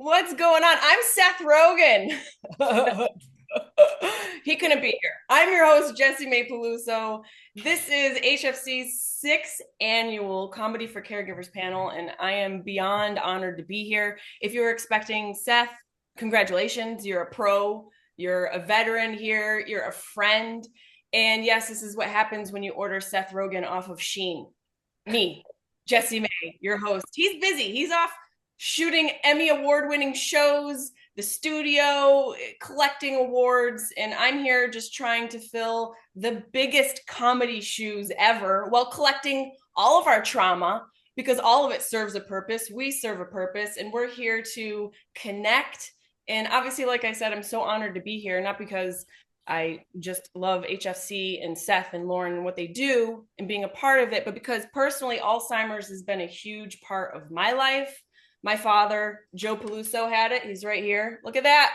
What's going on? I'm Seth Rogen. He couldn't be here. I'm your host, Jesse May Peluso. This is HFC's sixth annual Comedy for Caregivers panel, and I am beyond honored to be here. If you're expecting Seth, congratulations. You're a pro, you're a veteran here, you're a friend. And yes, this is what happens when you order Seth Rogen off of Sheen. Me, Jesse May, your host. He's busy. He's off shooting Emmy award winning shows, the studio, collecting awards, and I'm here just trying to fill the biggest comedy shoes ever while collecting all of our trauma because all of it serves a purpose. We serve a purpose, and we're here to connect. And obviously, like I said, I'm so honored to be here, not because I just love HFC and Seth and Lauren and what they do and being a part of it, but because personally, Alzheimer's has been a huge part of my life. My father, Joe Peluso, had it. He's right here. Look at that.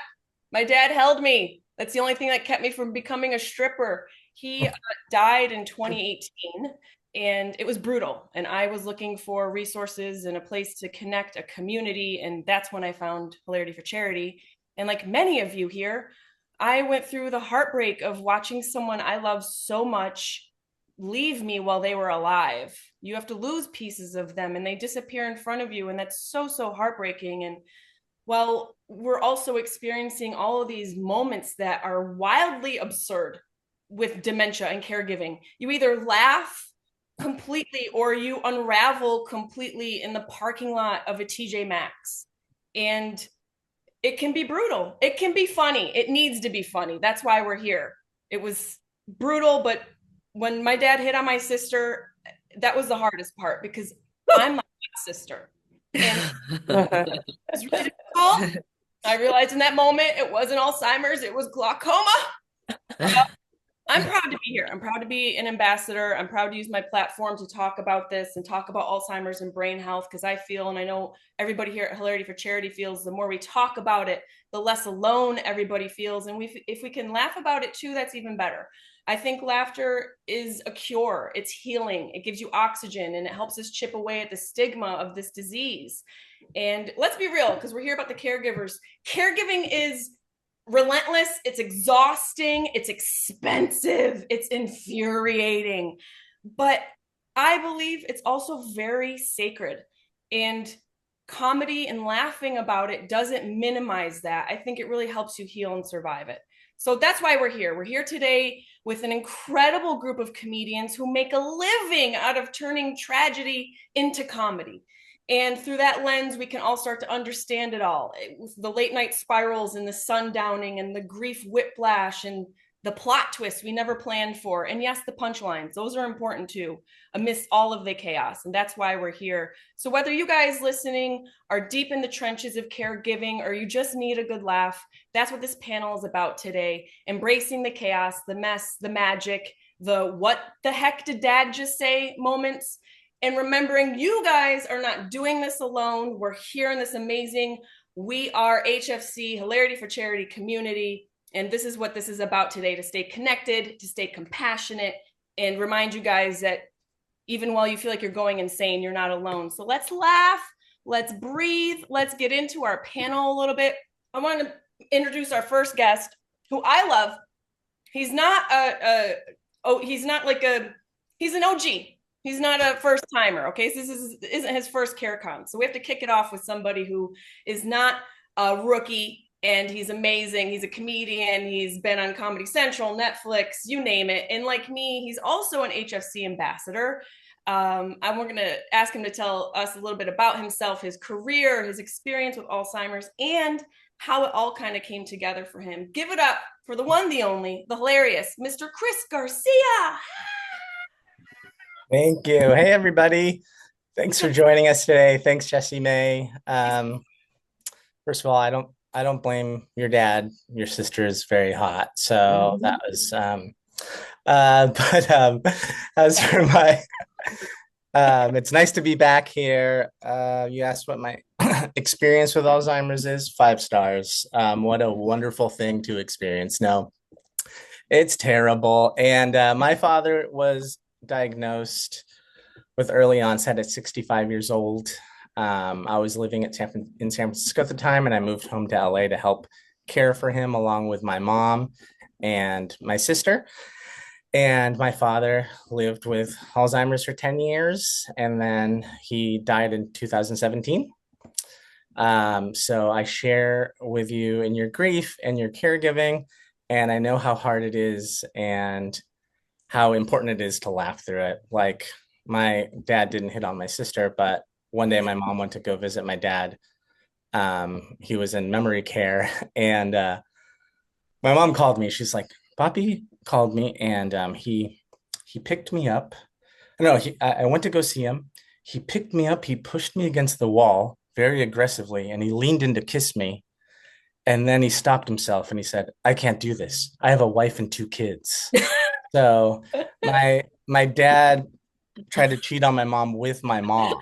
My dad held me. That's the only thing that kept me from becoming a stripper. He died in 2018 and it was brutal. And I was looking for resources and a place to connect a community. And that's when I found Hilarity for Charity. And like many of you here, I went through the heartbreak of watching someone I love so much leave me while they were alive. You have to lose pieces of them and they disappear in front of you. And that's so, so heartbreaking. And well, we're also experiencing all of these moments that are wildly absurd with dementia and caregiving. You either laugh completely or you unravel completely in the parking lot of a TJ Maxx. And it can be brutal. It can be funny. It needs to be funny. That's why we're here. It was brutal, but when my dad hit on my sister, that was the hardest part because I'm my sister. And it was really difficult. I realized in that moment it wasn't Alzheimer's, it was glaucoma. I'm proud to be here. I'm proud to be an ambassador. I'm proud to use my platform to talk about this and talk about Alzheimer's and brain health because I feel, and I know everybody here at Hilarity for Charity feels, the more we talk about it, the less alone everybody feels. And if we can laugh about it too, that's even better. I think laughter is a cure. It's healing. It gives you oxygen and it helps us chip away at the stigma of this disease. And let's be real, because we're here about the caregivers. Caregiving is relentless, it's exhausting, it's expensive, it's infuriating. But I believe it's also very sacred. And comedy and laughing about it doesn't minimize that. I think it really helps you heal and survive it. So that's why we're here. We're here today with an incredible group of comedians who make a living out of turning tragedy into comedy. And through that lens, we can all start to understand it all. The late night spirals and the sundowning and the grief whiplash and the plot twists we never planned for. And yes, the punchlines, those are important too, amidst all of the chaos. And that's why we're here. So whether you guys listening are deep in the trenches of caregiving or you just need a good laugh, that's what this panel is about today. Embracing the chaos, the mess, the magic, the what the heck did dad just say moments, and remembering you guys are not doing this alone. We're here in this amazing, we are HFC, Hilarity for Charity community. And this is what this is about today, to stay connected, to stay compassionate, and remind you guys that even while you feel like you're going insane, you're not alone. So let's laugh, let's breathe, let's get into our panel a little bit. I want to introduce our first guest, who I love. He's not he's not like he's an OG. He's not a first timer, okay? So this isn't his first CareCon. So we have to kick it off with somebody who is not a rookie and he's amazing. He's a comedian. He's been on Comedy Central, Netflix, you name it. And like me, he's also an HFC ambassador. We're going to ask him to tell us a little bit about himself, his career, his experience with Alzheimer's, and how it all kind of came together for him. Give it up for the one, the only, the hilarious Mr. Chris Garcia. Thank you. Hey, everybody. Thanks for joining us today. Thanks, Jesse May. First of all, I don't blame your dad. Your sister is very hot. So that was as for my it's nice to be back here. You asked what my experience with Alzheimer's is. 5 stars. What a wonderful thing to experience. No, it's terrible. And my father was diagnosed with early onset at 65 years old. I was living in San Francisco at the time, and I moved home to LA to help care for him along with my mom and my sister. And my father lived with Alzheimer's for 10 years, and then he died in 2017. So I share with you in your grief and your caregiving, and I know how hard it is and how important it is to laugh through it. Like my dad didn't hit on my sister, but one day my mom went to go visit my dad. He was in memory care, and my mom called me. She's like, "Poppy called me, and he picked me up. No, I went to go see him. He picked me up. He pushed me against the wall very aggressively, and he leaned in to kiss me. And then he stopped himself and he said, I can't do this. I have a wife and two kids." So my dad tried to cheat on my mom with my mom,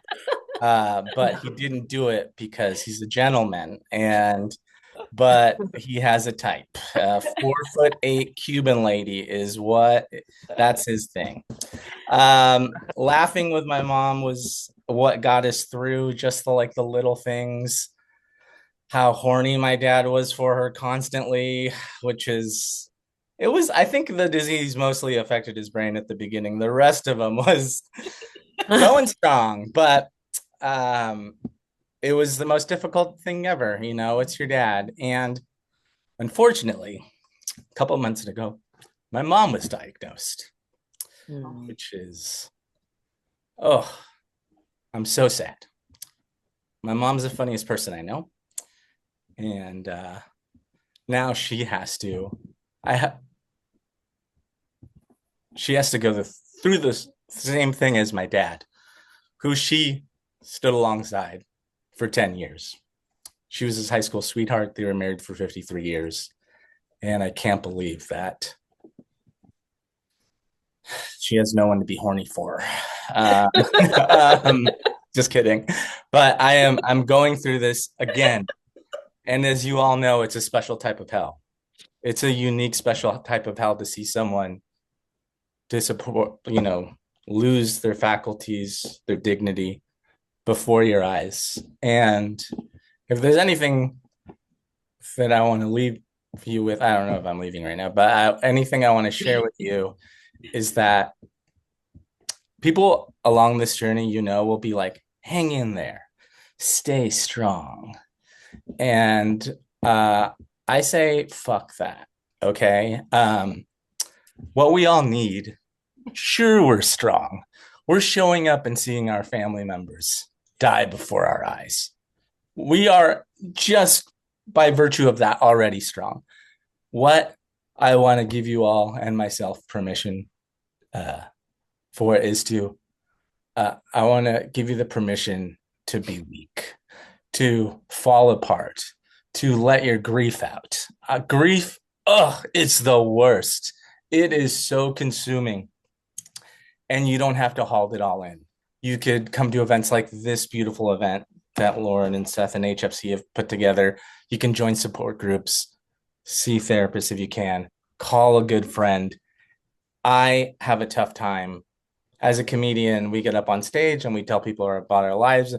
but he didn't do it because he's a gentleman, and but he has a type. 4'8" Cuban lady is what that's his thing. Laughing with my mom was what got us through, just the little things. How horny my dad was for her constantly, which is it was I think the disease mostly affected his brain at the beginning. The rest of him was going strong, but um it was the most difficult thing ever. It's your dad. And unfortunately, a couple of months ago, my mom was diagnosed, Mm. which is, oh, I'm so sad. My mom's the funniest person I know. And now I ha- she has to go through the same thing as my dad, who she stood alongside for 10 years. She was his high school sweetheart. They were married for 53 years. And I can't believe that she has no one to be horny for. Uh, um, just kidding. But I'm going through this again. And as you all know, it's a special type of hell. It's a unique, special type of hell to see someone lose their faculties, their dignity before your eyes. And if there's anything that I want to leave you with, I don't know if I'm leaving right now, but anything I want to share with you is that people along this journey, will be like, hang in there, stay strong. And I say, fuck that. Okay. What we all need, sure, we're strong. We're showing up and seeing our family members die before our eyes. We are just by virtue of that already strong. What I want to give you all and myself permission uh, for is I want to give you the permission to be weak, to fall apart, to let your grief out. Grief, it's the worst. It is so consuming, and you don't have to hold it all in. You could come to events like this beautiful event that Lauren and Seth and HFC have put together. You can join support groups, see therapists if you can, call a good friend. I have a tough time. As a comedian, we get up on stage and we tell people about our lives.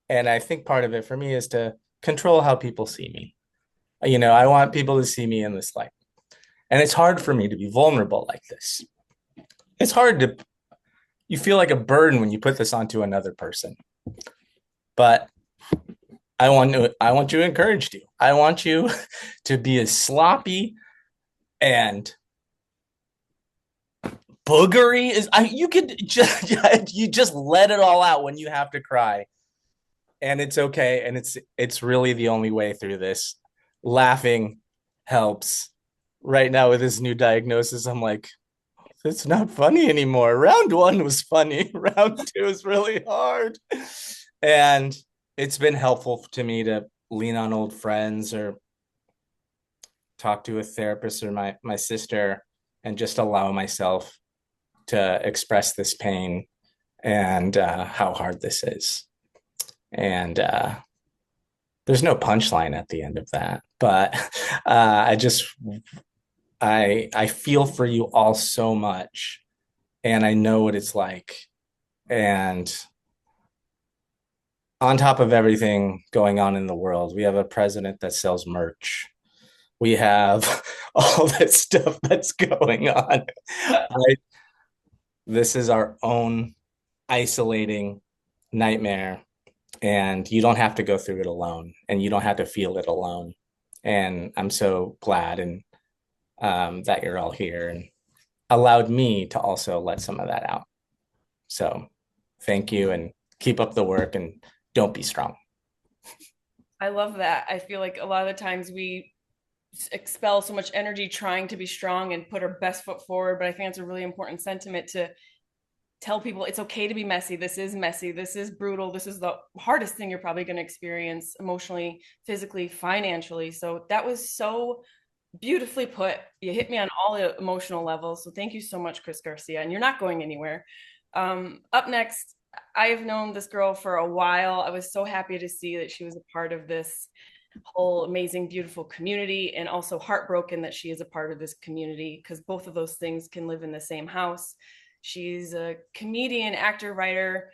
And I think part of it for me is to control how people see me. I want people to see me in this light. And it's hard for me to be vulnerable like this. It's hard to, you feel like a burden when you put this onto another person. But I want to encourage you. I want you to be as sloppy and boogery as you could just you just let it all out when you have to cry. And it's okay. And it's really the only way through this. Laughing helps. Right now with this new diagnosis, I'm like, it's not funny anymore. Round one was funny. Round two is really hard. And it's been helpful to me to lean on old friends or talk to a therapist or my sister and just allow myself to express this pain and how hard this is. And there's no punchline at the end of that, but I feel for you all so much, and I know what it's like, and On top of everything going on in the world, we have a president that sells merch. We have all this stuff that's going on. I, this is our own isolating nightmare, and you don't have to go through it alone, and you don't have to feel it alone. And I'm so glad and that you're all here and allowed me to also let some of that out. So thank you and keep up the work and don't be strong. I love that. I feel like a lot of the times we expel so much energy trying to be strong and put our best foot forward, but I think it's a really important sentiment to tell people it's okay to be messy. This is messy. This is brutal. This is the hardest thing you're probably going to experience emotionally, physically, financially. So that was so beautifully put. You hit me on all the emotional levels. So thank you so much, Chris Garcia. And you're not going anywhere. Up next, I have known this girl for a while. I was so happy to see that she was a part of this whole amazing, beautiful community, and also heartbroken that she is a part of this community because both of those things can live in the same house. She's a comedian, actor, writer,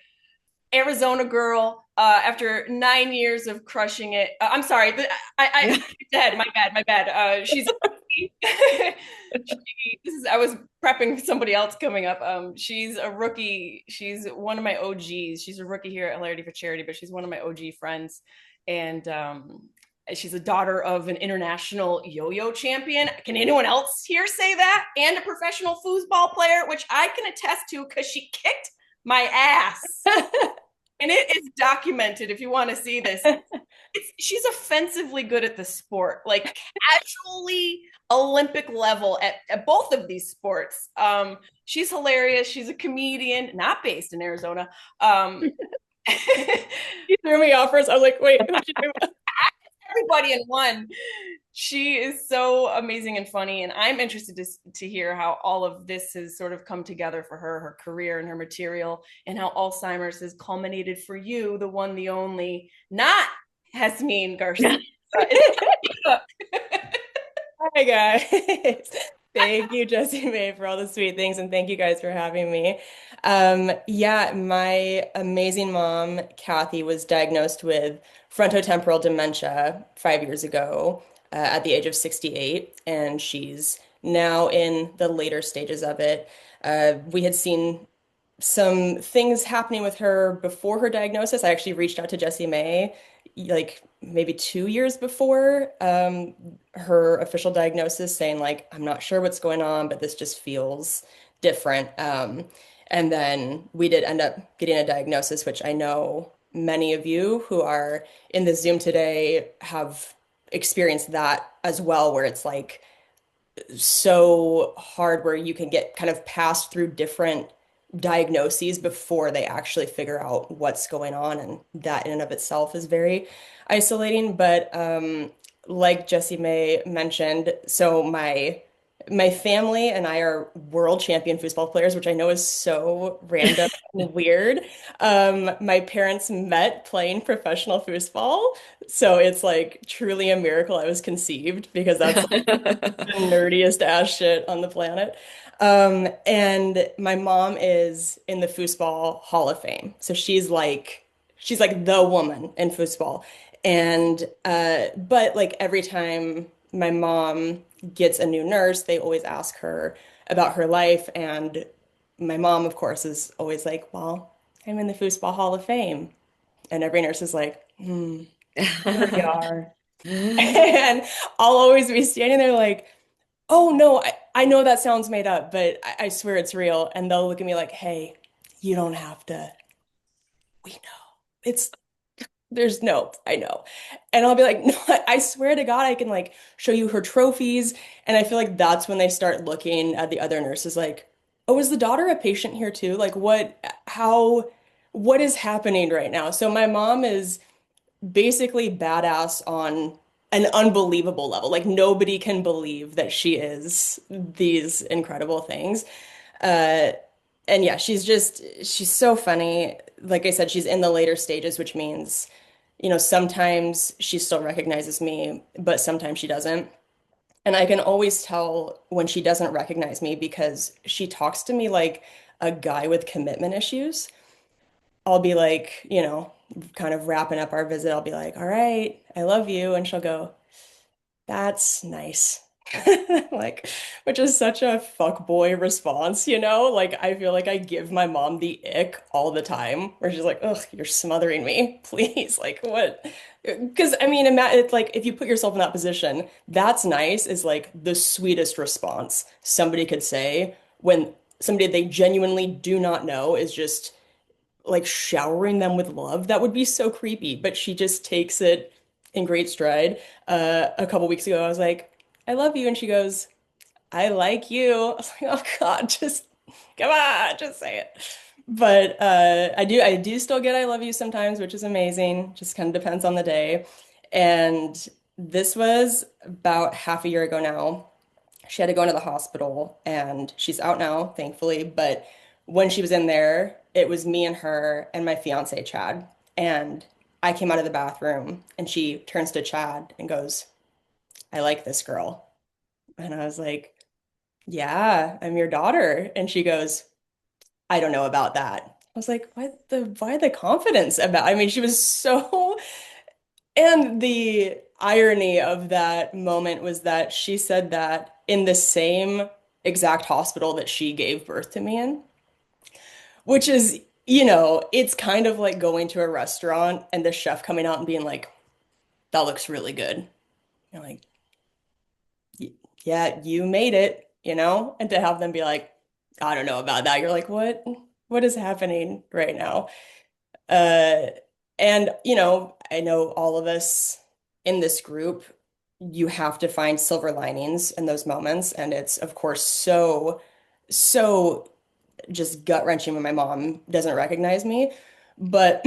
Arizona girl. After 9 years of crushing it, I'm sorry, I dead. My bad. She's I was prepping somebody else coming up. She's a rookie. She's one of my OGs. She's a rookie here at Hilarity for Charity, but she's one of my OG friends, and she's a daughter of an international yo-yo champion. Can anyone else here say that? And a professional foosball player, which I can attest to because she kicked my ass. And it is documented if you want to see this. She's offensively good at the sport, like casually Olympic level at both of these sports. She's hilarious. She's a comedian, not based in Arizona. You threw me off first. I was like, wait, everybody in one. She is so amazing and funny, and I'm interested to hear how all of this has sort of come together for her, her career and her material, and how Alzheimer's has culminated for you, the one, the only, not Hasmin Garcia. Hi guys. Thank you, Jessie May, for all the sweet things, and thank you guys for having me. Yeah, my amazing mom, Kathy, was diagnosed with frontotemporal dementia 5 years ago, at the age of 68, and she's now in the later stages of it. We had seen some things happening with her before her diagnosis. I actually reached out to Jessie May like maybe 2 years before her official diagnosis, saying like, I'm not sure what's going on, but this just feels different. And then we did end up getting a diagnosis, which I know many of you who are in the Zoom today have experienced that as well, where it's like so hard where you can get kind of passed through different diagnoses before they actually figure out what's going on. And that in and of itself is very isolating. But like Jessie May mentioned, so my family and I are world champion foosball players, which I know is so random and weird. My parents met playing professional foosball, so it's like truly a miracle I was conceived because that's like the nerdiest ass shit on the planet. And my mom is in the foosball Hall of Fame. So she's like the woman in foosball. And but like every time my mom gets a new nurse, they always ask her about her life. And my mom, of course, is always like, well, I'm in the foosball Hall of Fame. And every nurse is like, here we are. And I'll always be standing there like, oh no, I know that sounds made up, but I swear it's real. And they'll look at me like, hey, you don't have to. We know. It's there's no, I know. And I'll be like, no, I swear to God, I can like show you her trophies. And I feel like that's when they start looking at the other nurses like, oh, is the daughter a patient here too? Like what is happening right now? So my mom is basically badass on an unbelievable level. Like nobody can believe that she is these incredible things. Uh, and yeah, she's so funny. Like I said, she's in the later stages, which means, sometimes she still recognizes me, but sometimes she doesn't. And I can always tell when she doesn't recognize me because she talks to me like a guy with commitment issues. I'll be like, kind of wrapping up our visit. I'll be like, all right, I love you. And she'll go, that's nice. Like, which is such a fuckboy response, you know? Like, I feel like I give my mom the ick all the time, where she's like, ugh, you're smothering me, please. Like, what? Because, I mean, it's like, if you put yourself in that position, that's nice is like the sweetest response somebody could say when somebody they genuinely do not know is just like showering them with love. That would be so creepy, but she just takes it in great stride. A couple weeks ago, I was like, I love you. And she goes, I like you. I was like, oh God, just come on, just say it. But I do still get I love you sometimes, which is amazing. Just kind of depends on the day. And this was about half a year ago now. She had to go into the hospital and she's out now, thankfully. But when she was in there, it was me and her and my fiance, Chad. And I came out of the bathroom and she turns to Chad and goes, I like this girl. And I was like, yeah, I'm your daughter. And she goes, I don't know about that. I was like, why the confidence about? I mean, she was so, and the irony of that moment was that she said that in the same exact hospital that she gave birth to me in, which is, it's kind of like going to a restaurant and the chef coming out and being like, that looks really good. You're like, yeah, you made it, And to have them be like, I don't know about that. You're like, what is happening right now? Uh, and I know all of us in this group, you have to find silver linings in those moments. And it's, of course, so just gut-wrenching when my mom doesn't recognize me. But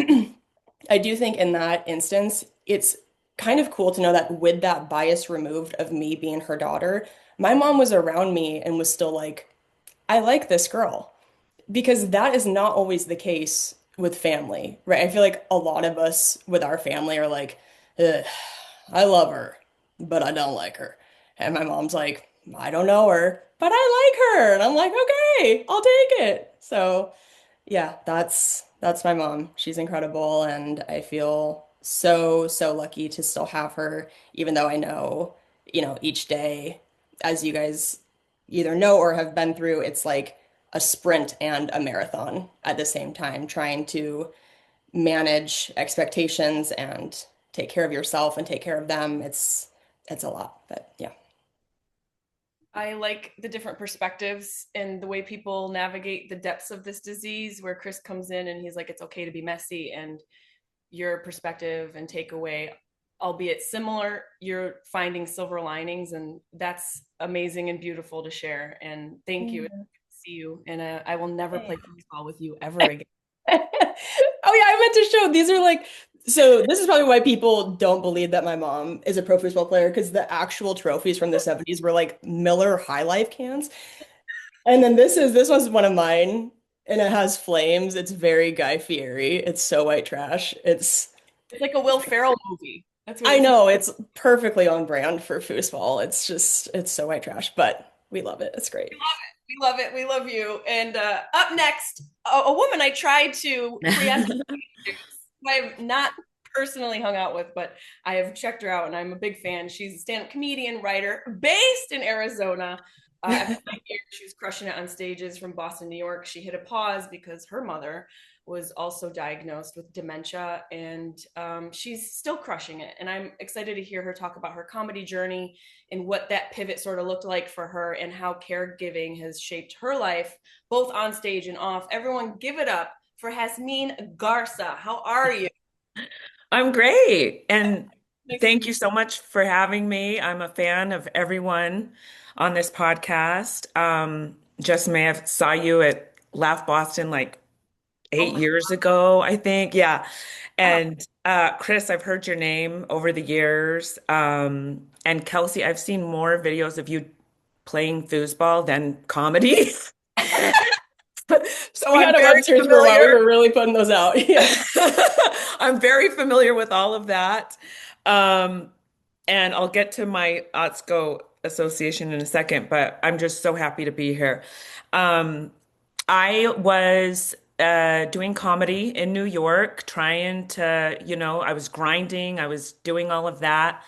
I do think in that instance, it's kind of cool to know that with that bias removed of me being her daughter, my mom was around me and was still like, I like this girl. Because that is not always the case with family, right? I feel like a lot of us with our family are like, "Ugh, I love her, but I don't like her." And my mom's like, I don't know her, but I like her. And I'm like, okay, I'll take it. So yeah, that's my mom. She's incredible, and I feel so lucky to still have her, even though I know, each day, as you guys either know or have been through, it's like a sprint and a marathon at the same time, trying to manage expectations and take care of yourself and take care of them. It's a lot, but yeah. I like the different perspectives and the way people navigate the depths of this disease, where Chris comes in and he's like, it's okay to be messy, and your perspective and takeaway, albeit similar, you're finding silver linings, and that's amazing and beautiful to share. And thank you. It's good to see you, and I will never Yeah. play football with you ever again. Oh yeah, I meant to show these are like so this is probably why people don't believe that my mom is a pro football player because the actual trophies from the 70s were like Miller High Life cans. And then this one's one of mine and it has flames. It's very Guy Fieri. It's so white trash. It's like a Will Ferrell movie. That's what I it's. know it's perfectly on brand for foosball. It's so white trash, but we love it. It's great. We love it. We love you. And up next, a woman I tried to preempt. I have not personally hung out with, but I have checked her out, and I'm a big fan. She's a stand-up comedian, writer, based in Arizona. At 5 years, she was crushing it on stages from Boston, New York. She hit a pause because her mother was also diagnosed with dementia, and she's still crushing it. And I'm excited to hear her talk about her comedy journey and what that pivot sort of looked like for her, and how caregiving has shaped her life, both on stage and off. Everyone, give it up for Hasmin Garza. How are you? I'm great. And Nice to thank you meet so much for having me. I'm a fan of everyone on this podcast. Just may have saw you at Laugh Boston like you. Oh 8 years ago, I think. Yeah. my And Chris, I've heard your name over the years. And Kelsey, I've seen more videos of you playing foosball than comedy. So We I'm had a very websearch for a while. We familiar. were really putting those out. Yeah. I'm very familiar with all of that. Um, and I'll get to my Otsko association in a second, but I'm just so happy to be here. Um, I was doing comedy in New York, trying to, I was grinding, I was doing all of that.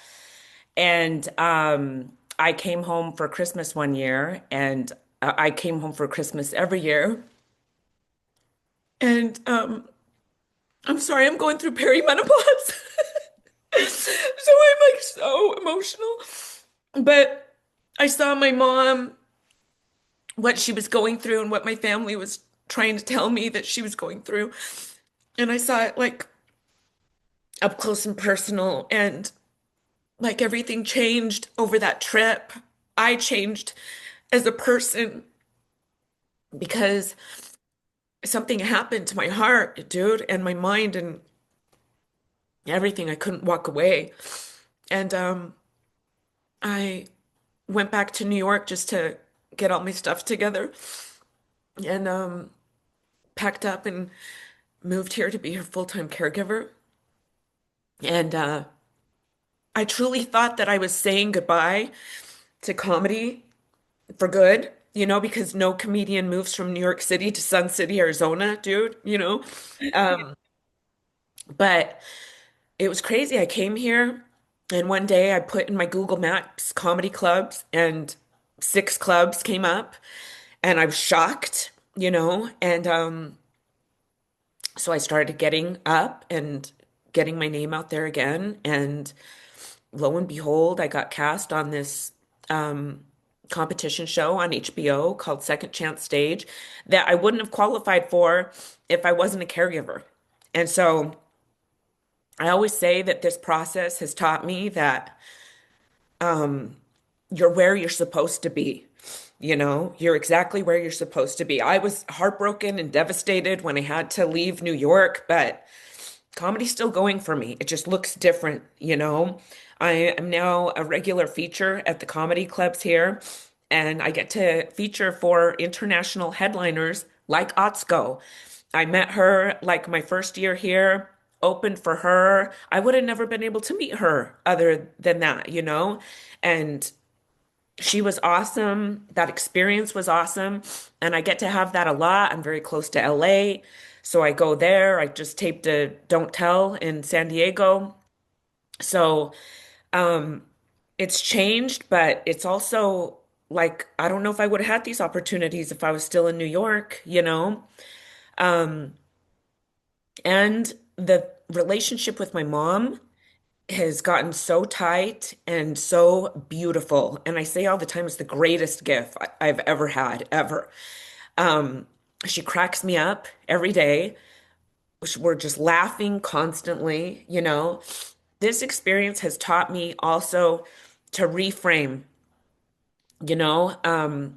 And I came home for Christmas one year, and I came home for Christmas every year. And I'm sorry, I'm going through perimenopause. So I'm like so emotional. But I saw my mom, what she was going through, and what my family was trying to tell me that she was going through. And I saw it like up close and personal. And like everything changed over that trip. I changed as a person because something happened to my heart, dude, and my mind and everything. I couldn't walk away. And I went back to New York just to get all my stuff together and packed up and moved here to be her full-time caregiver. And I truly thought that I was saying goodbye to comedy for good, because no comedian moves from New York City to Sun City, Arizona, dude. Um, but it was crazy. I came here and one day I put in my Google Maps comedy clubs and 6 clubs came up and I was shocked, and so I started getting up and getting my name out there again. And lo and behold, I got cast on this um, competition show on HBO called Second Chance Stage that I wouldn't have qualified for if I wasn't a caregiver. And so I always say that this process has taught me that you're where you're supposed to be. You're exactly where you're supposed to be. I was heartbroken and devastated when I had to leave New York, but comedy's still going for me. It just looks different. I am now a regular feature at the comedy clubs here, and I get to feature for international headliners like Otsko. I met her like my first year here, opened for her. I would have never been able to meet her other than that. And she was awesome. That experience was awesome. And I get to have that a lot. I'm very close to LA. So I go there. I just taped a Don't Tell in San Diego. So um, it's changed, but it's also like, I don't know if I would have had these opportunities if I was still in New York. Um, and the relationship with my mom has gotten so tight and so beautiful. And I say all the time, it's the greatest gift I've ever had, ever. Um, she cracks me up every day. We're just laughing constantly. This experience has taught me also to you know, um,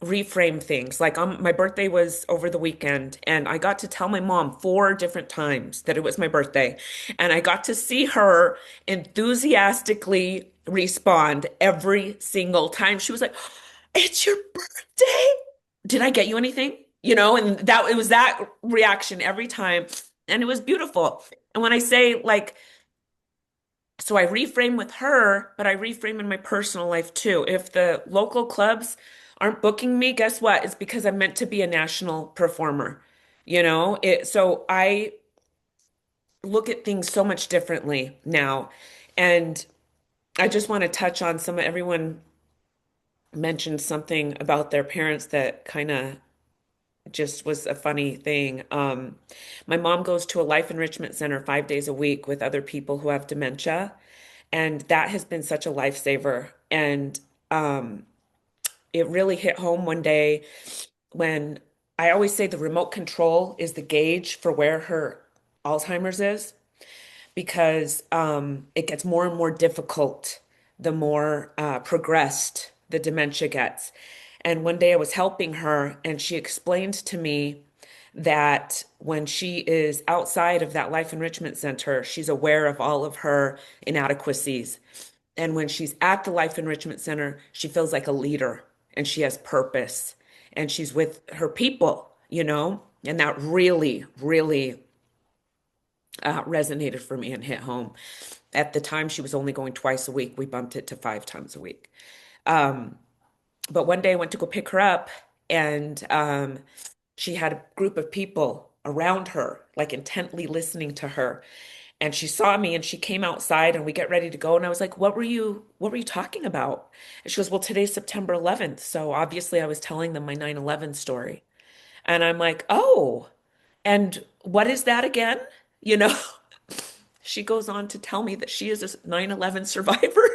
reframe things. Like my birthday was over the weekend, and I got to tell my mom 4 different times that it was my birthday, and I got to see her enthusiastically respond every single time. She was like, "It's your birthday. Did I get you anything?" And that it was that reaction every time, and it was beautiful. And when I say like, so I reframe with her, but I reframe in my personal life too. If the local clubs aren't booking me, guess what? It's because I'm meant to be a national performer. So I look at things so much differently now. And I just want to touch on everyone mentioned something about their parents that kind of just was a funny thing. My mom goes to a life enrichment center 5 days a week with other people who have dementia. And that has been such a lifesaver. And um, it really hit home one day when I always say the remote control is the gauge for where her Alzheimer's is because it gets more and more difficult the more progressed the dementia gets. And one day I was helping her, and she explained to me that when she is outside of that life enrichment center, she's aware of all of her inadequacies. And when she's at the life enrichment center, she feels like a leader and she has purpose and she's with her people. And that really, really resonated for me and hit home. At the time, she was only going twice a week. We bumped it to 5 times a week. Um, but one day I went to go pick her up, and she had a group of people around her, like intently listening to her. And she saw me and she came outside and we get ready to go. And I was like, what were you talking about? And she goes, well, today's September 11th. So obviously I was telling them my 9/11 story. And I'm like, oh, and what is that again? You know, she goes on to tell me that she is a 9/11 survivor.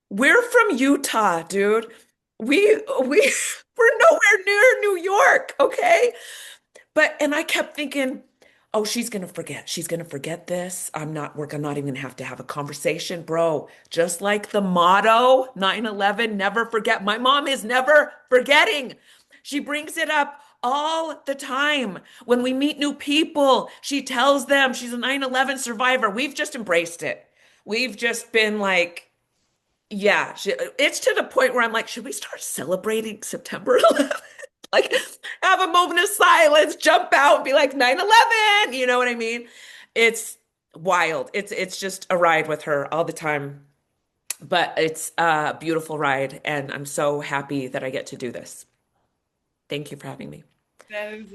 We're from Utah, dude. We're nowhere near New York, okay? But and I kept thinking, oh, she's gonna forget. She's gonna forget this. I'm not even gonna have to have a conversation, bro. Just like the motto, 9/11, never forget. My mom is never forgetting. She brings it up all the time. When we meet new people, she tells them she's a 9/11 survivor. We've just embraced it. We've just been like, yeah, it's to the point where I'm like, should we start celebrating September 11th? Like, have a moment of silence, jump out, and be like 9/11. You know what I mean? It's wild. It's just a ride with her all the time. But it's a beautiful ride, and I'm so happy that I get to do this. Thank you for having me. That is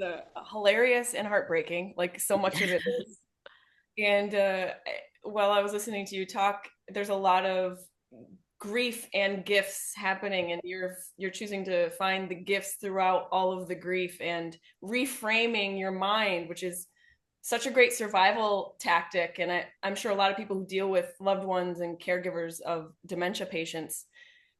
hilarious and heartbreaking, like so much of it is. And while I was listening to you talk, there's a lot of grief and gifts happening, and you're choosing to find the gifts throughout all of the grief and reframing your mind, which is such a great survival tactic. And I'm sure a lot of people who deal with loved ones and caregivers of dementia patients,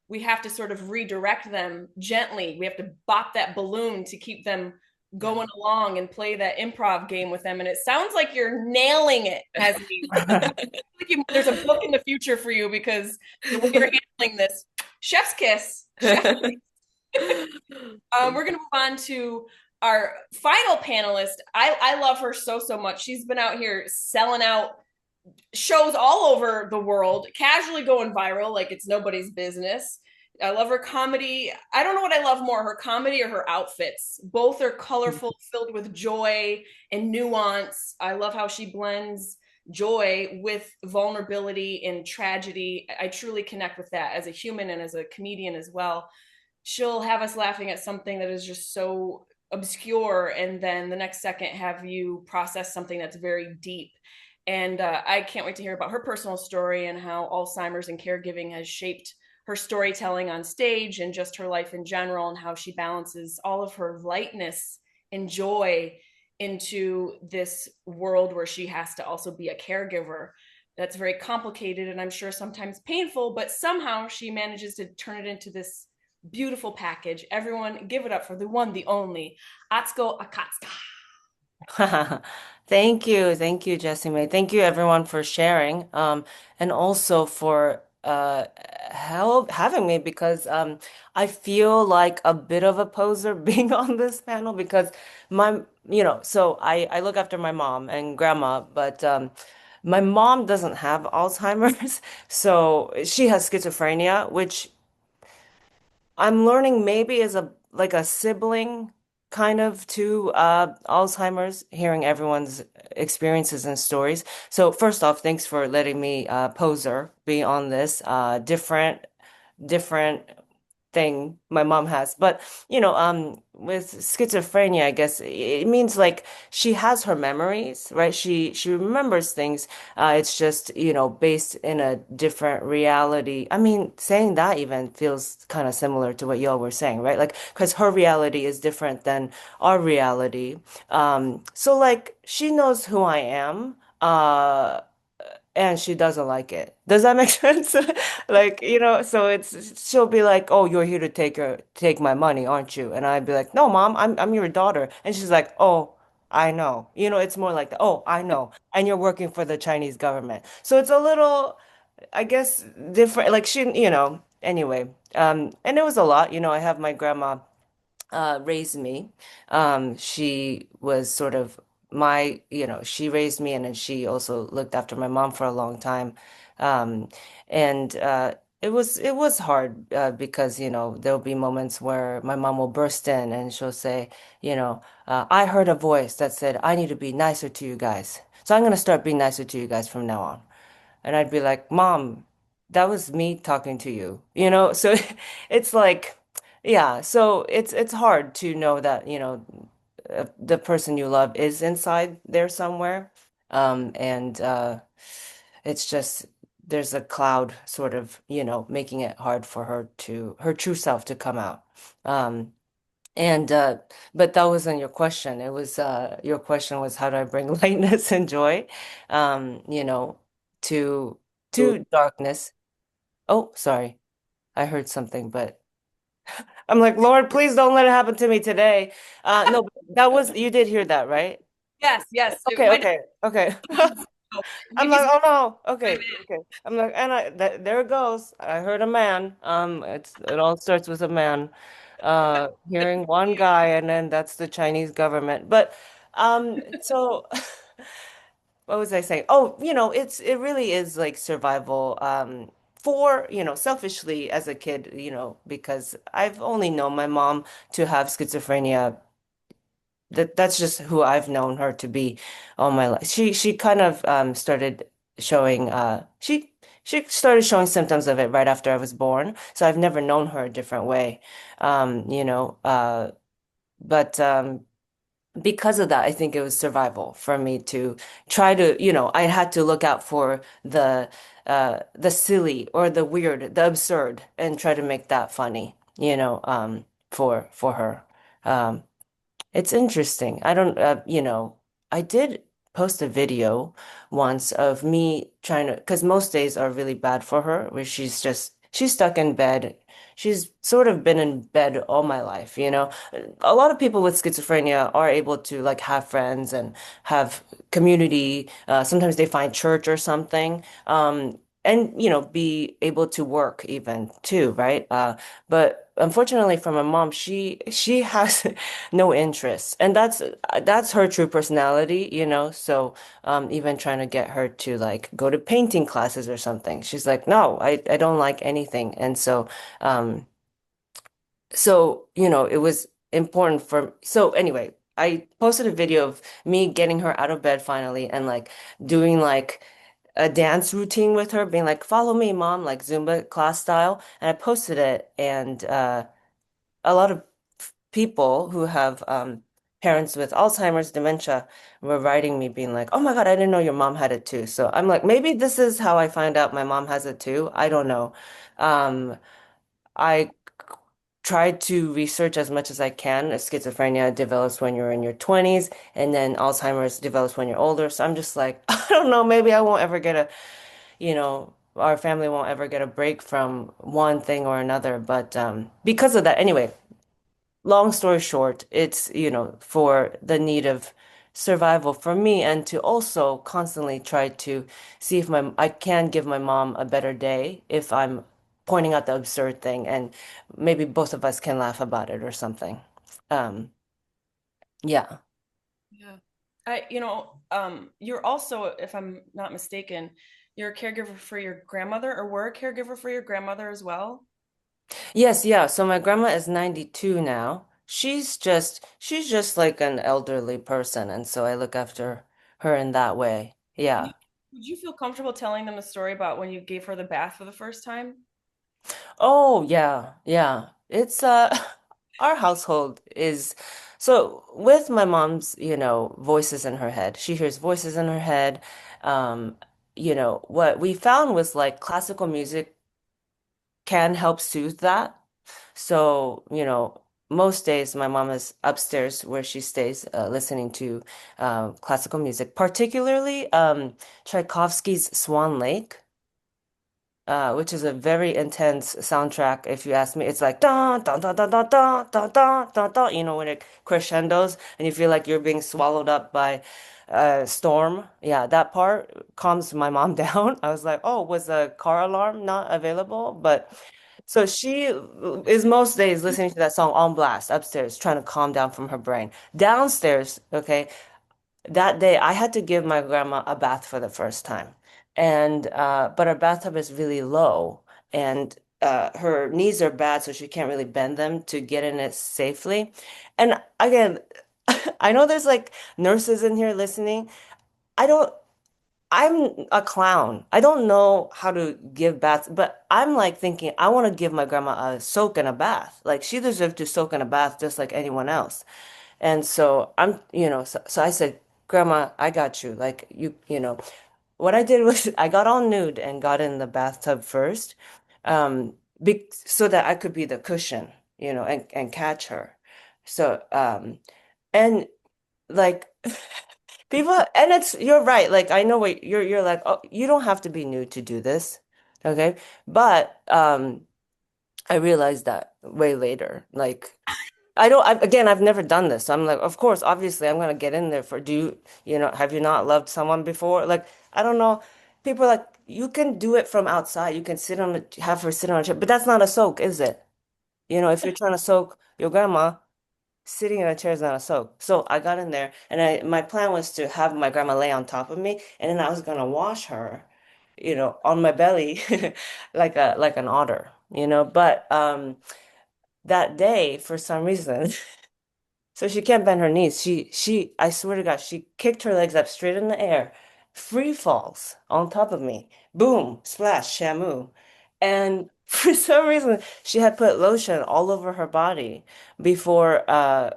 we have to sort of redirect them gently. We have to bop that balloon to keep them going along and play that improv game with them. And it sounds like you're nailing it, Hasni. There's a book in the future for you because the way you're handling this. Chef's kiss. Chef's kiss. We're going to move on to our final panelist. I love her so much. She's been out here selling out shows all over the world, casually going viral like it's nobody's business. I love her comedy. I don't know what I love more, her comedy or her outfits. Both are colorful, filled with joy and nuance. I love how she blends joy with vulnerability and tragedy. I truly connect with that as a human and as a comedian as well. She'll have us laughing at something that is just so obscure, and then the next second have you process something that's very deep. And I can't wait to hear about her personal story and how Alzheimer's and caregiving has shaped her storytelling on stage and just her life in general, and how she balances all of her lightness and joy into this world where she has to also be a caregiver. That's very complicated and I'm sure sometimes painful, but somehow she manages to turn it into this beautiful package. Everyone give it up for the one, the only, Atsuko Akatsuka. Thank you, Jessie May. Thank you, everyone, for sharing, and also for help having me because I feel like a bit of a poser being on this panel because so I look after my mom and grandma, but my mom doesn't have Alzheimer's, so she has schizophrenia, which I'm learning maybe as a like a sibling kind of to Alzheimer's, hearing everyone's experiences and stories. So first off, thanks for letting me poser be on this different thing my mom has. But, with schizophrenia, I guess it means like she has her memories, right? She remembers things. It's just, based in a different reality. I mean, saying that even feels kind of similar to what y'all were saying, right? Like, because her reality is different than our reality. So like she knows who I am. And she doesn't like it. Does that make sense? Like, so she'll be like, "Oh, you're here to take my money, aren't you?" And I'd be like, "No, mom, I'm your daughter." And she's like, "Oh, I know." It's more like that. "Oh, I know." And you're working for the Chinese government. So it's a little, I guess, different. Like anyway. And it was a lot. I have my grandma raised me. She was sort of she raised me and then she also looked after my mom for a long time. Um, and it was hard because, there'll be moments where my mom will burst in and she'll say, I heard a voice that said, I need to be nicer to you guys. So I'm going to start being nicer to you guys from now on. And I'd be like, Mom, that was me talking to you, So it's like, Yeah, so it's hard to know that, the person you love is inside there somewhere. And it's just there's a cloud sort of, making it hard for her true self to come out. Um, and but that wasn't your question. It was your question was how do I bring lightness and joy, you know, to darkness. Oh, sorry. I heard something, but I'm like, Lord, please don't let it happen to me today. No, that was you did hear that, right? Yes, yes. It Okay, might okay, okay. have, I'm maybe like, some oh no. chime Okay, in. okay. I'm like, and there it goes. I heard a man. It all starts with a man, hearing one guy, and then that's the Chinese government. But, so what was I saying? Oh, it really is like survival. For, selfishly as a kid, because I've only known my mom to have schizophrenia. That's just who I've known her to be all my life. She kind of started showing she started showing symptoms of it right after I was born. So I've never known her a different way. But because of that, I think it was survival for me to try to, I had to look out for the silly or the weird, the absurd, and try to make that funny, for her. Um, it's interesting. I don't, I did post a video once of me trying to, because most days are really bad for her, where she's stuck in bed. She's sort of been in bed all my life, you know. A lot of people with schizophrenia are able to like have friends and have community. Sometimes they find church or something. And be able to work even too, right? But unfortunately for my mom, she has no interest. And that's her true personality, So even trying to get her to like go to painting classes or something. She's like, "No, I don't like anything." And um it was important so anyway, I posted a video of me getting her out of bed finally and like doing like a dance routine with her, being like, "Follow me, mom," like Zumba class style. And I posted it and a lot of people who have parents with Alzheimer's, dementia, were writing me being like, "Oh my God, I didn't know your mom had it too." So I'm like, maybe this is how I find out my mom has it too. I don't know. I tried to research as much as I can. Schizophrenia develops when you're in your 20s, and then Alzheimer's develops when you're older. So I'm just like, I don't know, maybe I won't ever get our family won't ever get a break from one thing or another. But because of that, anyway, long story short, it's, for the need of survival for me and to also constantly try to see if I can give my mom a better day if I'm pointing out the absurd thing and maybe both of us can laugh about it or something. Um, yeah. Yeah. You're also, if I'm not mistaken, you're a caregiver for your grandmother, or were a caregiver for your grandmother as well? Yes, yeah. So my grandma is 92 now. She's just like an elderly person, and so I look after her in that way. Would you, Yeah. would you feel comfortable telling them the story about when you gave her the bath for the first time? Oh, yeah, yeah. It's our household is so with my mom's, voices in her head. She hears voices in her head. Um, what we found was like classical music can help soothe that. So, most days my mom is upstairs where she stays, listening to classical music, particularly Tchaikovsky's Swan Lake. Which is a very intense soundtrack. If you ask me, it's like dun dun dun dun dun dun dun dun dun dun. When it crescendos and you feel like you're being swallowed up by a storm. Yeah, that part calms my mom down. I was like, oh, was a car alarm not available? But so she is most days listening to that song on blast upstairs, trying to calm down from her brain. Downstairs, okay, that day I had to give my grandma a bath for the first time. And but our bathtub is really low and her knees are bad, so she can't really bend them to get in it safely. And again, I know there's like nurses in here listening. I don't I'm a clown. I don't know how to give baths, but I'm like thinking I want to give my grandma a soak and a bath. Like she deserves to soak in a bath just like anyone else. And so so I said, Grandma, I got you. Like what I did was I got all nude and got in the bathtub first, so that I could be the cushion, and catch her. So, and like people, and you're right. Like I know what you're like, oh, you don't have to be nude to do this. Okay. But I realized that way later. Like again, I've never done this. So I'm like, of course, obviously I'm gonna get in there for have you not loved someone before? Like, I don't know. People are like, you can do it from outside. You can have her sit on a chair, but that's not a soak, is it? If you're trying to soak your grandma, sitting in a chair is not a soak. So I got in there, and my plan was to have my grandma lay on top of me, and then I was gonna wash her, on my belly, like an otter, But that day, for some reason, so she can't bend her knees. I swear to God, she kicked her legs up straight in the air, free falls on top of me. Boom, splash, shamu. And for some reason, she had put lotion all over her body before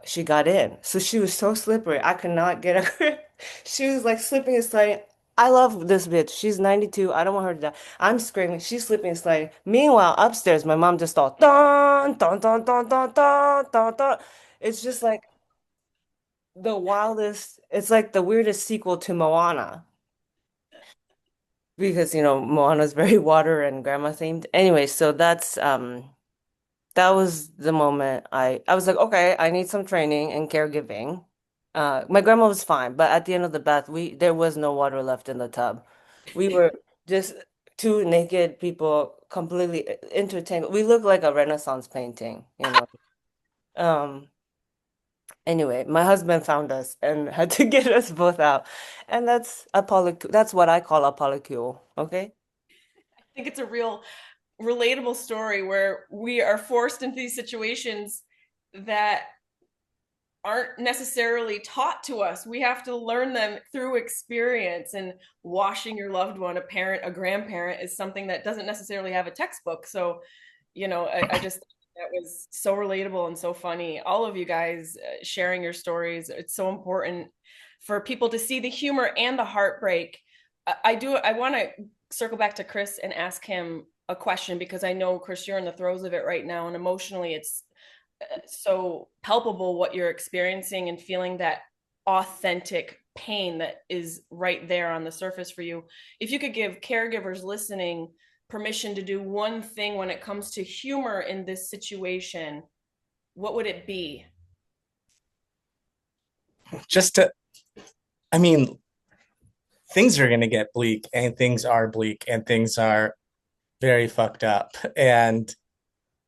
she got in. So she was so slippery. I could not get a grip. She was like slipping and sliding. I love this bitch. She's 92. I don't want her to die. I'm screaming. She's slipping and sliding. Meanwhile, upstairs, my mom just all dun dun dun dun dun dun dun dun. It's just like it's like the weirdest sequel to Moana because Moana's very water and grandma themed. Anyway, so that was the moment I was like, okay, I need some training in caregiving. My grandma was fine, but at the end of the bath, we there was no water left in the tub. We were just two naked people completely intertangled. We looked like a Renaissance painting. Um Anyway, my husband found us and had to get us both out. And that's what I call a polycule, okay? I think it's a real relatable story where we are forced into these situations that aren't necessarily taught to us. We have to learn them through experience. And washing your loved one, a parent, a grandparent, is something that doesn't necessarily have a textbook. So, I just that was so relatable and so funny. All of you guys sharing your stories. It's so important for people to see the humor and the heartbreak. I want to circle back to Chris and ask him a question because I know, Chris, you're in the throes of it right now, and emotionally, it's so palpable what you're experiencing and feeling that authentic pain that is right there on the surface for you. If you could give caregivers listening permission to do one thing when it comes to humor in this situation, what would it be? Just to, I mean, things are going to get bleak and things are bleak and things are very fucked up. And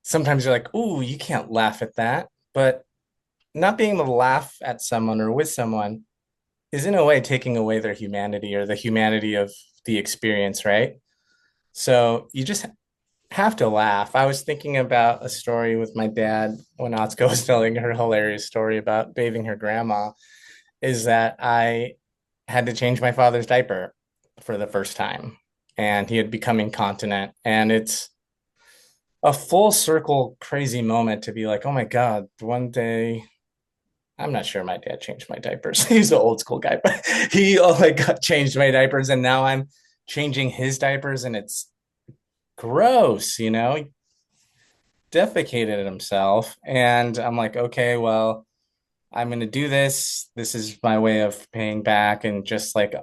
sometimes you're like, ooh, you can't laugh at that. But not being able to laugh at someone or with someone is in a way taking away their humanity or the humanity of the experience, right? So you just have to laugh. I was thinking about a story with my dad when Atsuko was telling her hilarious story about bathing her grandma, is that I had to change my father's diaper for the first time and he had become incontinent. And it's a full circle crazy moment to be like, oh my God, one day I'm not sure my dad changed my diapers. He's an old school guy, but he changed my diapers and now I'm changing his diapers and it's gross, He defecated himself. And I'm like, okay, well, I'm going to do this. This is my way of paying back and just like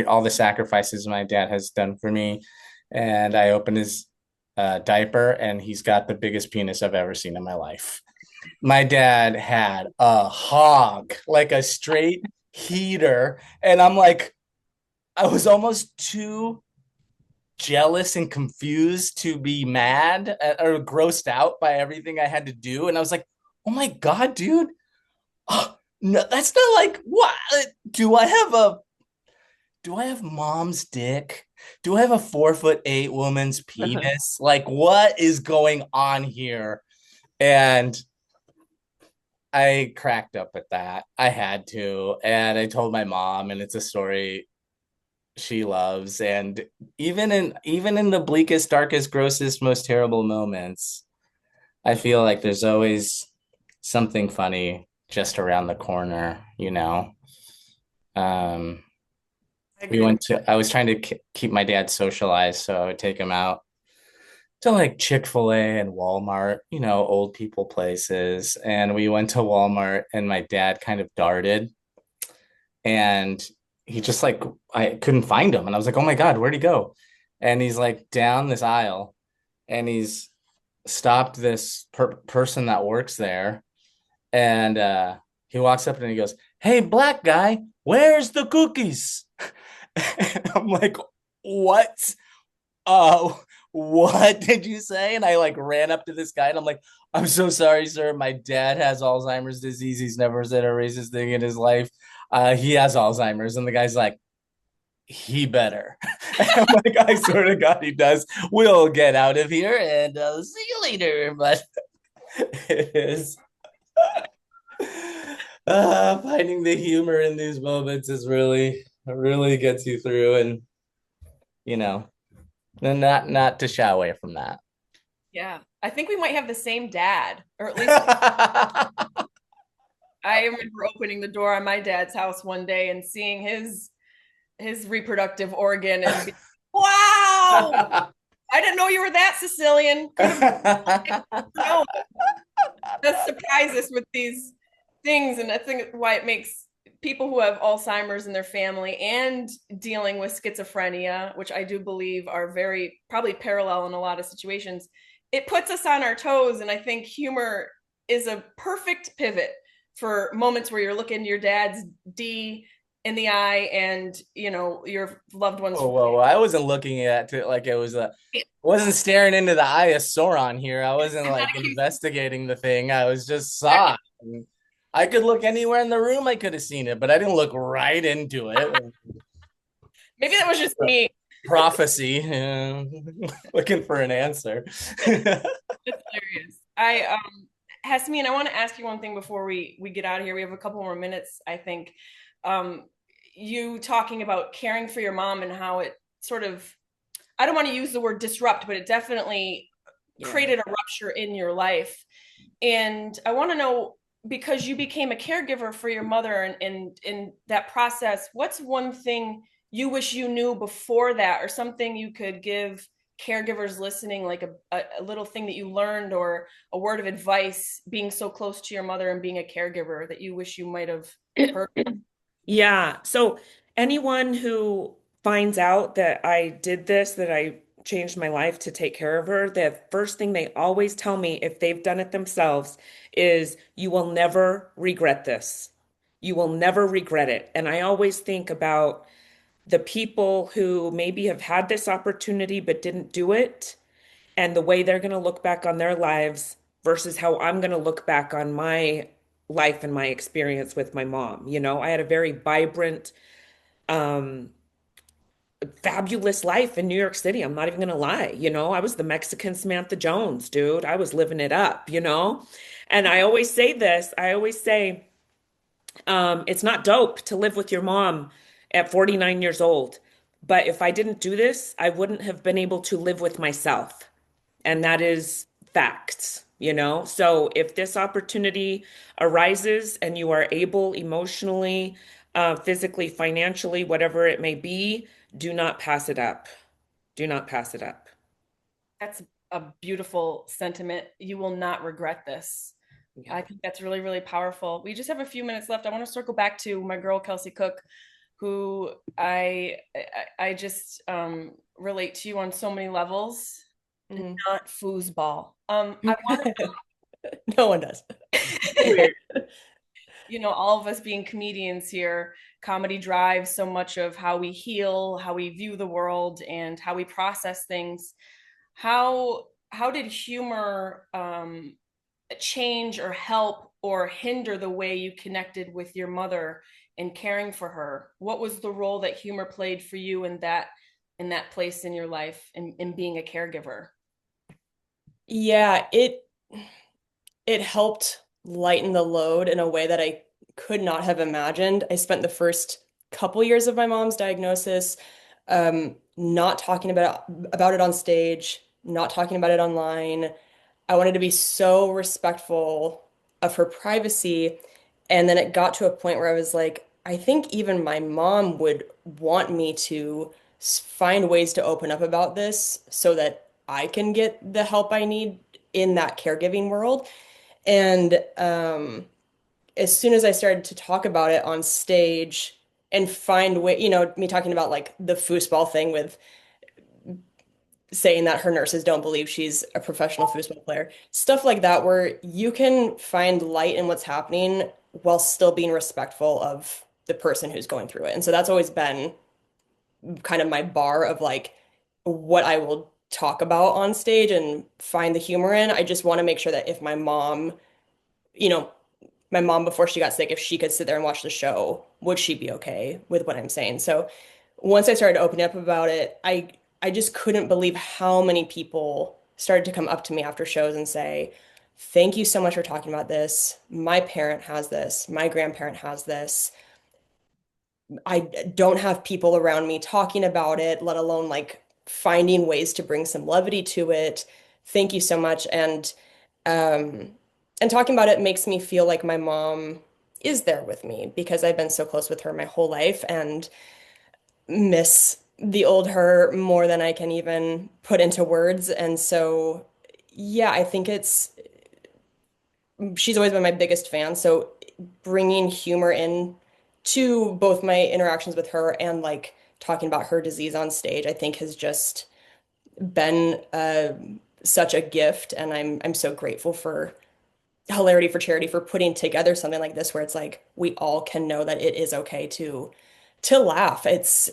all the sacrifices my dad has done for me. And I open his diaper and he's got the biggest penis I've ever seen in my life. My dad had a hog, like a straight heater. And I'm like, I was almost too jealous and confused to be mad or grossed out by everything I had to do. And I was like, oh my God, dude. Oh, no, that's not like what do I have mom's dick? Do I have a 4'8" woman's penis? Like, what is going on here? And I cracked up at that. I had to. And I told my mom, and it's a story she loves. And even in the bleakest, darkest, grossest, most terrible moments, I feel like there's always something funny just around the corner, you know. Um, I agree with I was trying to keep my dad socialized, so I would take him out to like Chick-fil-A and Walmart, old people places. And we went to Walmart and my dad kind of darted and he just like, I couldn't find him. And I was like, oh my God, where'd he go? And he's like down this aisle and he's stopped this person that works there. And he walks up and he goes, hey, black guy, where's the cookies? I'm like, what? Oh, what did you say? And I like ran up to this guy and I'm like, I'm so sorry, sir. My dad has Alzheimer's disease. He's never said a racist thing in his life. He has Alzheimer's. And the guy's like, he better. And I'm like, I swear to God, he does. We'll get out of here and see you later. But it is finding the humor in these moments is really gets you through, and you know, and not to shy away from that. Yeah. I think we might have the same dad, or at least I remember opening the door on my dad's house one day and seeing his reproductive organ and be, wow, I didn't know you were that Sicilian. No, that surprise us with these things, and I think why it makes people who have Alzheimer's in their family and dealing with schizophrenia, which I do believe are very probably parallel in a lot of situations, it puts us on our toes. And I think humor is a perfect pivot for moments where you're looking your dad's D in the eye and your loved ones. Oh, whoa, I wasn't looking at it like it was wasn't staring into the eye of Sauron here. I wasn't like investigating the thing. I was just saw it. And I could look anywhere in the room. I could have seen it, but I didn't look right into it. Maybe that was just me. Prophecy, looking for an answer. That's hilarious. Hasmin, I want to ask you one thing before we get out of here. We have a couple more minutes, I think. Um, you talking about caring for your mom and how it sort of, I don't want to use the word disrupt, but it definitely created a rupture in your life. And I want to know, because you became a caregiver for your mother and in that process, what's one thing you wish you knew before that, or something you could give caregivers listening, like a little thing that you learned or a word of advice being so close to your mother and being a caregiver that you wish you might have heard? Yeah. So anyone who finds out that I did this, that I changed my life to take care of her, the first thing they always tell me if they've done it themselves is you will never regret this. You will never regret it. And I always think about the people who maybe have had this opportunity but didn't do it, and the way they're going to look back on their lives versus how I'm going to look back on my life and my experience with my mom. I had a very vibrant, um, fabulous life in New York City. I'm not even going to lie. I was the Mexican Samantha Jones, dude. I was living it up. And I always say this, I always say, it's not dope to live with your mom at 49 years old. But if I didn't do this, I wouldn't have been able to live with myself. And that is facts. So if this opportunity arises and you are able emotionally, physically, financially, whatever it may be, do not pass it up. Do not pass it up. That's a beautiful sentiment. You will not regret this. Yeah. I think that's really, really powerful. We just have a few minutes left. I want to circle back to my girl, Kelsey Cook, who I just relate to you on so many levels. Not foosball. I want to No one does. all of us being comedians here, comedy drives so much of how we heal, how we view the world, and how we process things. How did humor change or help or hinder the way you connected with your mother and caring for her? What was the role that humor played for you in that place in your life in being a caregiver? Yeah, it helped lighten the load in a way that I could not have imagined. I spent the first couple years of my mom's diagnosis not talking about it on stage, not talking about it online. I wanted to be so respectful of her privacy. And then it got to a point where I was like, I think even my mom would want me to find ways to open up about this so that I can get the help I need in that caregiving world. And as soon as I started to talk about it on stage and find way, me talking about like the foosball thing with saying that her nurses don't believe she's a professional foosball player, stuff like that, where you can find light in what's happening while still being respectful of the person who's going through it. And so that's always been kind of my bar of like what I will talk about on stage and find the humor in. I just want to make sure that if you know, my mom before she got sick, if she could sit there and watch the show, would she be okay with what I'm saying? So once I started opening up about it, I just couldn't believe how many people started to come up to me after shows and say, "Thank you so much for talking about this. My parent has this. My grandparent has this. I don't have people around me talking about it, let alone like finding ways to bring some levity to it. Thank you so much." Um and talking about it makes me feel like my mom is there with me because I've been so close with her my whole life and miss the old her more than I can even put into words. And so yeah, I think she's always been my biggest fan. So bringing humor in to both my interactions with her and like talking about her disease on stage, I think has just been such a gift. And I'm so grateful for Hilarity for Charity for putting together something like this where it's like we all can know that it is okay to laugh. It's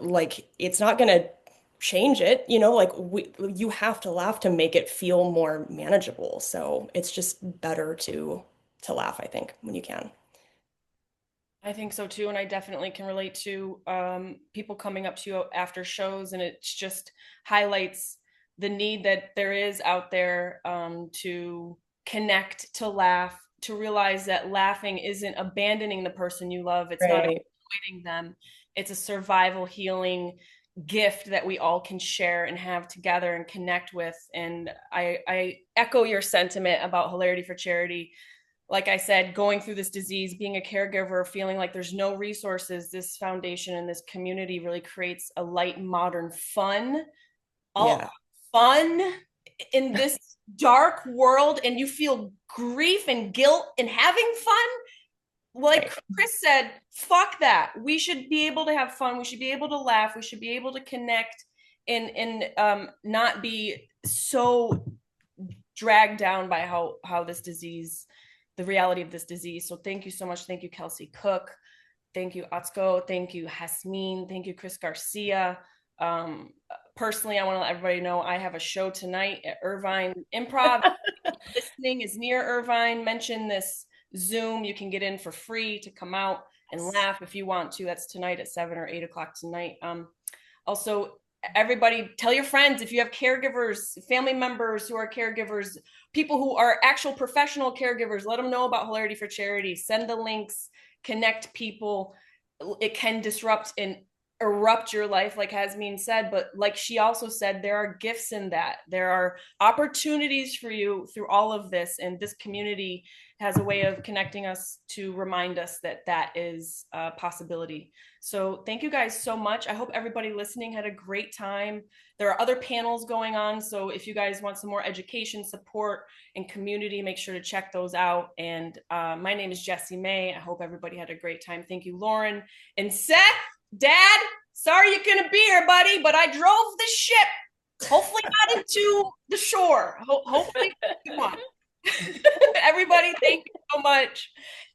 like it's not gonna change it, like you have to laugh to make it feel more manageable. So it's just better to laugh, I think, when you can. I think so too, and I definitely can relate to people coming up to you after shows, and it just highlights the need that there is out there to connect, to laugh, to realize that laughing isn't abandoning the person you love. It's not Right. avoiding them. It's a survival healing gift that we all can share and have together and connect with. And I echo your sentiment about Hilarity for Charity. Like I said, going through this disease, being a caregiver, feeling like there's no resources, this foundation and this community really creates a light, modern all Yeah. fun in this dark world, and you feel grief and guilt and having fun. Like Right. Chris said, fuck that. We should be able to have fun. We should be able to laugh. We should be able to connect and not be so dragged down by how this disease, the reality of this disease. So thank you so much. Thank you, Kelsey Cook. Thank you, Atsuko. Thank you, Hasmin. Thank you, Chris Garcia. Personally, I want to let everybody know I have a show tonight at Irvine Improv. Listening is near Irvine. Mention this Zoom. You can get in for free to come out and laugh if you want to. That's tonight at 7 or 8 o'clock tonight. Also, everybody tell your friends if you have caregivers, family members who are caregivers, people who are actual professional caregivers, let them know about Hilarity for Charity. Send the links, connect people. It can disrupt and erupt your life, like Hasmin said, but like she also said, there are gifts in that. There are opportunities for you through all of this, and this community has a way of connecting us to remind us that that is a possibility. So thank you guys so much. I hope everybody listening had a great time. There are other panels going on, so if you guys want some more education, support, and community, make sure to check those out. And my name is Jessie May. I hope everybody had a great time. Thank you, Lauren and Seth. Dad, sorry you couldn't be here, buddy, but I drove the ship. Hopefully not into the shore. Hopefully, come on. Everybody, thank you so much.